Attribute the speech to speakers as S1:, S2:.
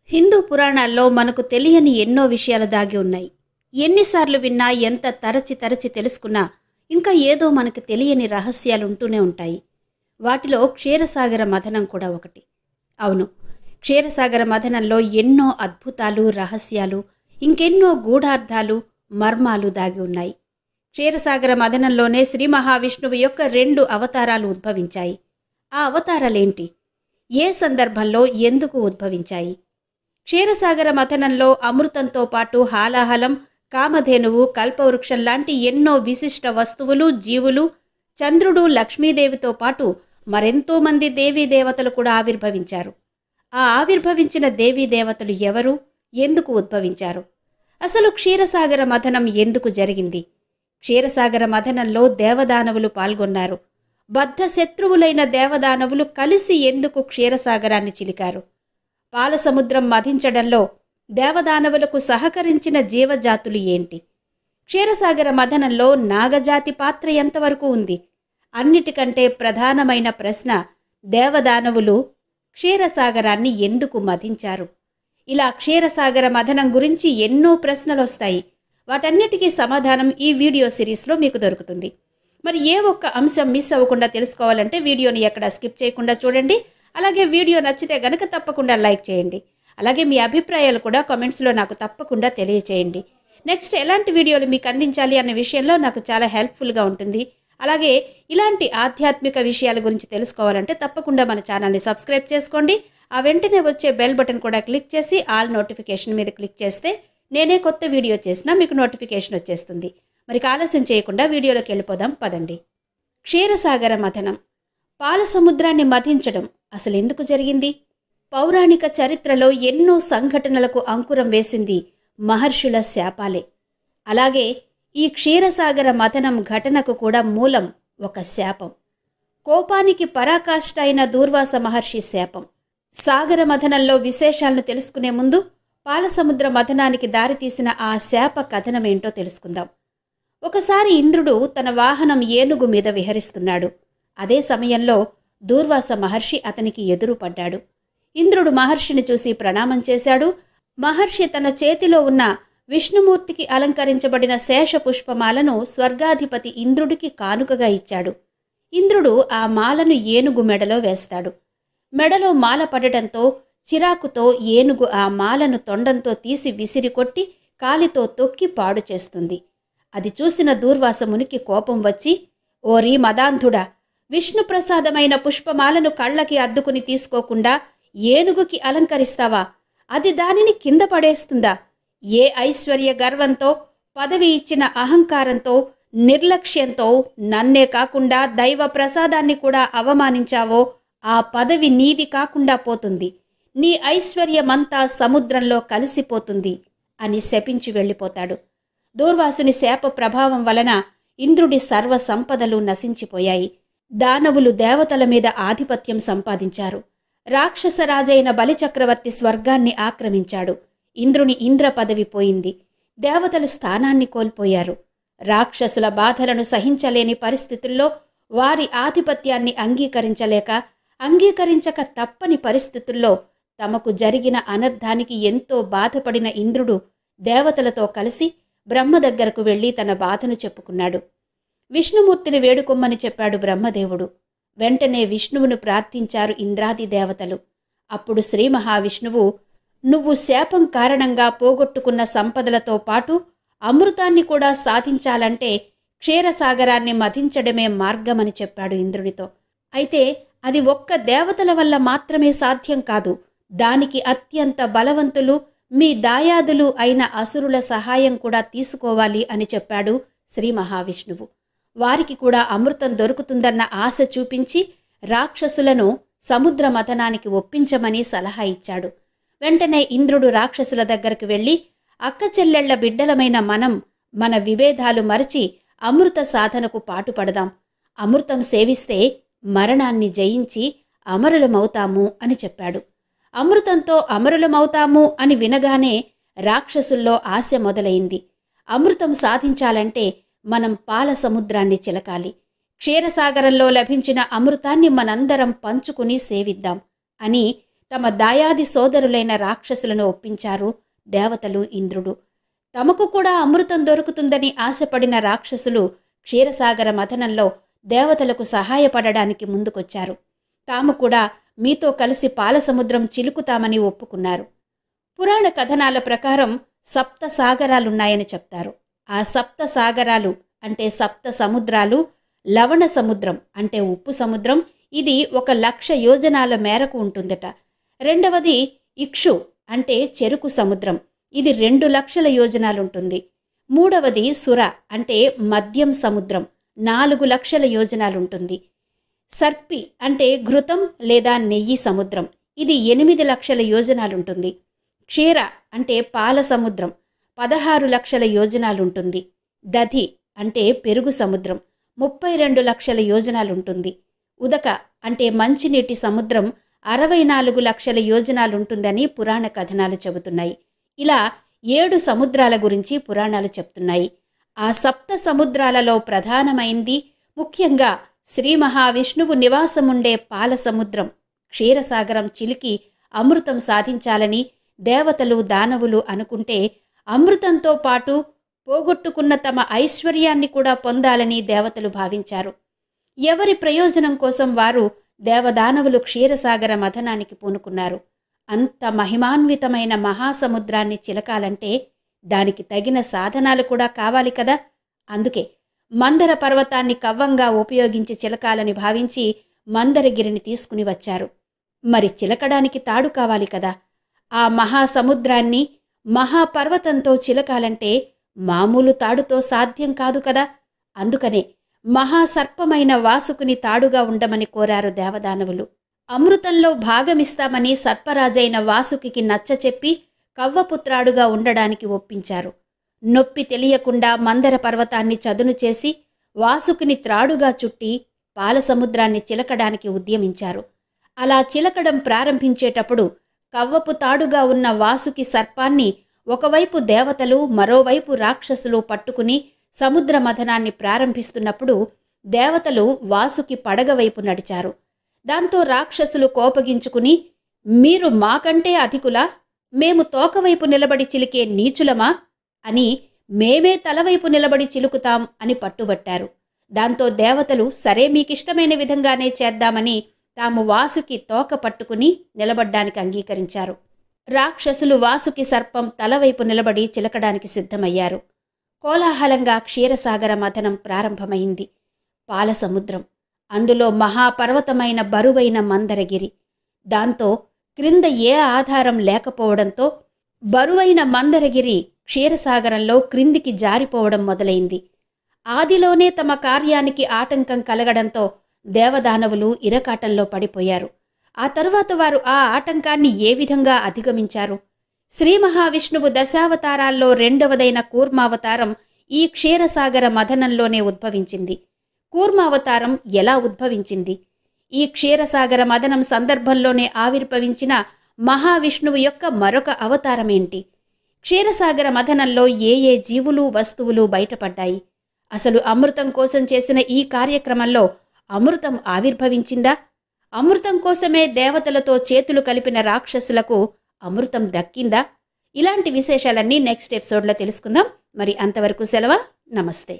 S1: హిందూ పురాణాల్లో మనకు తెలియని ఎన్నో విషయాలు దాగి ఉన్నాయి. ఎన్నిసార్లు విన్నా, ఎంత తరచి తరచి తెలుసుకున్నా ఇంకా ఏదో మనకు తెలియని రహస్యాలు ఉంటూనే ఉంటాయి. వాటిలో క్షీరసాగర మథనం కూడా ఒకటి. అవును, క్షీరసాగర మథనంలో ఎన్నో అద్భుతాలు, రహస్యాలు, ఇంకెన్నో గూఢార్థాలు, మర్మాలు దాగి ఉన్నాయి. క్షీరసాగర మథనంలోనే శ్రీ మహావిష్ణువు యొక్క 2 అవతారాలు ఉద్భవించాయి. ఆ అవతారాలేంటి? ఏ సందర్భంలో ఎందుకు ఉద్భవించాయి? క్షీరసాగర మథనంలో అమృతంతో పాటు హాలాహలం, కామధేనువు, కల్పవృక్షం లాంటి ఎన్నో విశిష్ట వస్తువులు, జీవులు, చంద్రుడు, లక్ష్మీదేవితో పాటు మరెంతో మంది దేవతలు కూడా ఆవిర్భవించారు. ఆ ఆవిర్భవించిన దేవతలు ఎవరు? ఎందుకు ఉద్భవించారు? అసలు క్షీరసాగర మథనం ఎందుకు జరిగింది? క్షీరసాగర మథనంలో దేవదానవులు పాల్గొన్నారు. బద్ధ శత్రువులైన దేవదానవులు కలిసి ఎందుకు క్షీరసాగరాన్ని చిలికారు? పాలసముద్రం మథించడంలో దేవదానవులకు సహకరించిన జీవజాతులు ఏంటి? క్షీరసాగర మథనంలో నాగజాతి పాత్ర ఎంతవరకు ఉంది? అన్నిటికంటే ప్రధానమైన ప్రశ్న, దేవదానవులు క్షీరసాగరాన్ని ఎందుకు మథించారు? ఇలా క్షీరసాగర మథనం గురించి ఎన్నో ప్రశ్నలొస్తాయి. వాటన్నిటికీ సమాధానం ఈ వీడియో సిరీస్లో మీకు దొరుకుతుంది. మరి ఏ ఒక్క అంశం మిస్ అవ్వకుండా తెలుసుకోవాలంటే వీడియోని ఎక్కడ స్కిప్ చేయకుండా చూడండి. అలాగే వీడియో నచ్చితే గనక తప్పకుండా లైక్ చేయండి. అలాగే మీ అభిప్రాయాలు కూడా కామెంట్స్లో నాకు తప్పకుండా తెలియచేయండి. నెక్స్ట్ ఎలాంటి వీడియోలు మీకు అందించాలి అనే విషయంలో నాకు చాలా హెల్ప్ఫుల్గా ఉంటుంది. అలాగే ఇలాంటి ఆధ్యాత్మిక విషయాల గురించి తెలుసుకోవాలంటే తప్పకుండా మన ఛానల్ని సబ్స్క్రైబ్ చేసుకోండి. ఆ వెంటనే వచ్చే బెల్ బటన్ కూడా క్లిక్ చేసి ఆల్ నోటిఫికేషన్ మీద క్లిక్ చేస్తే నేనే కొత్త వీడియో చేసినా మీకు నోటిఫికేషన్ వచ్చేస్తుంది. మరి ఆలస్యం చేయకుండా వీడియోలోకి వెళ్ళిపోదాం పదండి. క్షీరసాగర మథనం, పాలసముద్రాన్ని మథించడం అసలు ఎందుకు జరిగింది? పౌరాణిక చరిత్రలో ఎన్నో సంఘటనలకు అంకురం వేసింది మహర్షుల శాపాలే. అలాగే ఈ క్షీరసాగర మథనం ఘటనకు కూడా మూలం ఒక శాపం. కోపానికి పరాకాష్ఠ అయిన దూర్వాస మహర్షి శాపం. సాగర మథనంలో విశేషాలను తెలుసుకునే ముందు పాలసముద్ర మథనానికి దారితీసిన ఆ శాప కథనమేంటో తెలుసుకుందాం. ఒకసారి ఇంద్రుడు తన వాహనం ఏనుగు మీద విహరిస్తున్నాడు. అదే సమయంలో దూర్వాస మహర్షి అతనికి ఎదురుపడ్డాడు. ఇంద్రుడు మహర్షిని చూసి ప్రణామం చేశాడు. మహర్షి తన చేతిలో ఉన్న విష్ణుమూర్తికి అలంకరించబడిన శేషపుష్పమాలను స్వర్గాధిపతి ఇంద్రుడికి కానుకగా ఇచ్చాడు. ఇంద్రుడు ఆ మాలను ఏనుగు మెడలో వేస్తాడు. మెడలో మాల పడటంతో చిరాకుతో ఏనుగు ఆ మాలను తొండంతో తీసి విసిరికొట్టి కాలితో తొక్కి పాడు చేస్తుంది. అది చూసిన దూర్వాసమునికి కోపం వచ్చి, ఓరీ మదాంధుడా, విష్ణుప్రసాదమైన పుష్పమాలను కళ్ళకి అద్దుకుని తీసుకోకుండా ఏనుగుకి అలంకరిస్తావా? అది దానిని కింద పడేస్తుందా? ఏ ఐశ్వర్య గర్వంతో, పదవి ఇచ్చిన అహంకారంతో, నిర్లక్ష్యంతో నన్నే కాకుండా దైవ ప్రసాదాన్ని కూడా అవమానించావో ఆ పదవి నీది కాకుండా పోతుంది. నీ ఐశ్వర్యమంతా సముద్రంలో కలిసిపోతుంది అని శపించి వెళ్ళిపోతాడు. దూర్వాసుని శాప ప్రభావం వలన ఇంద్రుడి సర్వ సంపదలు నశించిపోయాయి. దానవులు దేవతల మీద ఆధిపత్యం సంపాదించారు. రాక్షసరాజైన బలిచక్రవర్తి స్వర్గాన్ని ఆక్రమించాడు. ఇంద్రుని ఇంద్ర పదవి పోయింది. దేవతలు స్థానాన్ని కోల్పోయారు. రాక్షసుల బాధలను సహించలేని పరిస్థితుల్లో వారి ఆధిపత్యాన్ని అంగీకరించక తప్పని పరిస్థితుల్లో తమకు జరిగిన అనర్థానికి ఎంతో బాధపడిన ఇంద్రుడు దేవతలతో కలిసి బ్రహ్మ దగ్గరకు వెళ్ళి తన బాధను చెప్పుకున్నాడు. విష్ణుమూర్తిని వేడుకొమ్మని చెప్పాడు బ్రహ్మదేవుడు. వెంటనే విష్ణువును ప్రార్థించారు ఇంద్రాది దేవతలు. అప్పుడు శ్రీ మహావిష్ణువు, నువ్వు శాపం కారణంగా పోగొట్టుకున్న సంపదలతో పాటు అమృతాన్ని కూడా సాధించాలంటే క్షీరసాగరాన్ని మథించడమే మార్గమని చెప్పాడు ఇంద్రుడితో. అయితే అది ఒక్క దేవతల వల్ల మాత్రమే సాధ్యం కాదు. దానికి అత్యంత బలవంతులు, మీ దాయాదులు అయిన అసురుల సహాయం కూడా తీసుకోవాలి అని చెప్పాడు శ్రీ మహావిష్ణువు. వారికి కూడా అమృతం దొరుకుతుందన్న ఆశ చూపించి రాక్షసులను సముద్ర మథనానికి ఒప్పించమని సలహా ఇచ్చాడు. వెంటనే ఇంద్రుడు రాక్షసుల దగ్గరకు వెళ్ళి, అక్క చెల్లెళ్ల బిడ్డలమైన మన విభేదాలు మరచి అమృత సాధనకు పాటుపడదాం. అమృతం సేవిస్తే మరణాన్ని జయించి అమరులమవుతాము అని చెప్పాడు. అమృతంతో అమరులమవుతాము అని వినగానే రాక్షసుల్లో ఆశ మొదలైంది. అమృతం సాధించాలంటే మనం పాల సముద్రాన్ని చిలకాలి. క్షీరసాగరంలో లభించిన అమృతాన్ని మనందరం పంచుకుని సేవిద్దాం అని తమ దాయాది సోదరులైన రాక్షసులను ఒప్పించారు దేవతలు, ఇంద్రుడు. తమకు కూడా అమృతం దొరుకుతుందని ఆశపడిన రాక్షసులు క్షీరసాగర మథనంలో దేవతలకు సహాయపడడానికి ముందుకొచ్చారు. తాము కూడా మీతో కలిసి పాలసముద్రం చిలుకుతామని ఒప్పుకున్నారు. పురాణ కథనాల ప్రకారం 7 సాగరాలున్నాయని చెప్తారు. ఆ 7 సాగరాలు అంటే 7 సముద్రాలు, లవణ సముద్రం అంటే ఉప్పు సముద్రం, ఇది 1,00,000 యోజనాల మేరకు ఉంటుందట. రెండవది ఇక్షు అంటే చెరుకు సముద్రం, ఇది 2,00,000 యోజనాలుంటుంది. మూడవది సుర అంటే మద్యం సముద్రం, 4,00,000 యోజనాలుంటుంది. సర్పి అంటే ఘృతం లేదా నెయ్యి సముద్రం, ఇది 8,00,000 యోజనాలుంటుంది. క్షీర అంటే పాల సముద్రం, 16,00,000 యోజనాలుంటుంది. దధి అంటే పెరుగు సముద్రం, 32,00,000 యోజనాలుంటుంది. ఉదక అంటే మంచినీటి సముద్రం, 64,00,000 యోజనాలుంటుందని పురాణ కథనాలు చెబుతున్నాయి. ఇలా 7 సముద్రాల గురించి పురాణాలు చెప్తున్నాయి. ఆ 7 సముద్రాలలో ప్రధానమైంది, ముఖ్యంగా శ్రీ మహావిష్ణువు నివాసముండే పాల సముద్రం. క్షీరసాగరం చిలికి అమృతం సాధించాలని దేవతలు, దానవులు అనుకుంటే అమృతంతో పాటు పోగొట్టుకున్న తమ ఐశ్వర్యాన్ని కూడా పొందాలని దేవతలు భావించారు. ఎవరి ప్రయోజనం కోసం వారు దేవదానవులు క్షీరసాగర మథనానికి పూనుకున్నారు. అంత మహిమాన్వితమైన మహాసముద్రాన్ని చిలకాలంటే దానికి తగిన సాధనాలు కూడా కావాలి కదా. అందుకే మందర పర్వతాన్ని కవ్వంగా ఉపయోగించి చిలకాలని భావించి మందరగిరిని తీసుకుని వచ్చారు. మరి చిలకడానికి తాడు కావాలి కదా. ఆ మహాసముద్రాన్ని మహాపర్వతంతో చిలకాలంటే మామూలు తాడుతో సాధ్యం కాదు కదా. అందుకనే మహాసర్పమైన వాసుకుని తాడుగా ఉండమని కోరారు దేవదానవులు. అమృతంలో భాగమిస్తామని సర్పరాజైన వాసుకి నచ్చచెప్పి కవ్వపుత్రాడుగా ఉండడానికి ఒప్పించారు. నొప్పి తెలియకుండా మందర పర్వతాన్ని చదును చేసి వాసుకిని త్రాడుగా చుట్టి పాలసముద్రాన్ని చిలకడానికి ఉద్యమించారు. అలా చిలకడం ప్రారంభించేటప్పుడు కవ్వపు తాడుగా ఉన్న వాసుకి సర్పాన్ని ఒకవైపు దేవతలు, మరోవైపు రాక్షసులు పట్టుకుని సముద్ర మథనాన్ని ప్రారంభిస్తున్నప్పుడు దేవతలు వాసుకి పడగ వైపు నడిచారు. దాంతో రాక్షసులు కోపగించుకుని, మీరు మాకంటే అధికులా? మేము తోకవైపు నిలబడి చిలికే నీచులమా అని మేమే తలవైపు నిలబడి చిలుకుతాం అని పట్టుబట్టారు. దాంతో దేవతలు సరే మీకిష్టమైన విధంగానే చేద్దామని తాము వాసుకి తోక పట్టుకుని నిలబడ్డానికి అంగీకరించారు. రాక్షసులు వాసుకి సర్పం తలవైపు నిలబడి చిలకడానికి సిద్ధమయ్యారు. కోలాహలంగా క్షీరసాగర మథనం ప్రారంభమైంది. పాలసముద్రం, అందులో మహాపర్వతమైన బరువైన మందరగిరి. దాంతో క్రింద ఏ ఆధారం లేకపోవడంతో బరువైన మందరగిరి క్షీరసాగరంలో క్రిందికి జారిపోవడం మొదలైంది. ఆదిలోనే తమ కార్యానికి ఆటంకం కలగడంతో దేవదానవులు ఇరకాటంలో పడిపోయారు. ఆ తరువాత వారు ఆ ఆటంకాన్ని ఏ విధంగా అధిగమించారు? శ్రీ మహావిష్ణువు దశావతారాల్లో రెండవదైన కూర్మావతారం ఈ క్షీరసాగర మథనంలోనే ఉద్భవించింది. కూర్మావతారం ఎలా ఉద్భవించింది? ఈ క్షీరసాగర మథనం సందర్భంలోనే ఆవిర్భవించిన మహావిష్ణువు యొక్క మరొక అవతారమేంటి? క్షీరసాగర మథనంలో ఏ ఏ జీవులు, వస్తువులు బయటపడ్డాయి? అసలు అమృతం కోసం చేసిన ఈ కార్యక్రమంలో అమృతం ఆవిర్భవించిందా? అమృతం కోసమే దేవతలతో చేతులు కలిపిన రాక్షసులకు అమృతం దక్కిందా? ఇలాంటి విశేషాలన్నీ నెక్స్ట్ ఎపిసోడ్లో తెలుసుకుందాం. మరి అంతవరకు సెలవు. నమస్తే.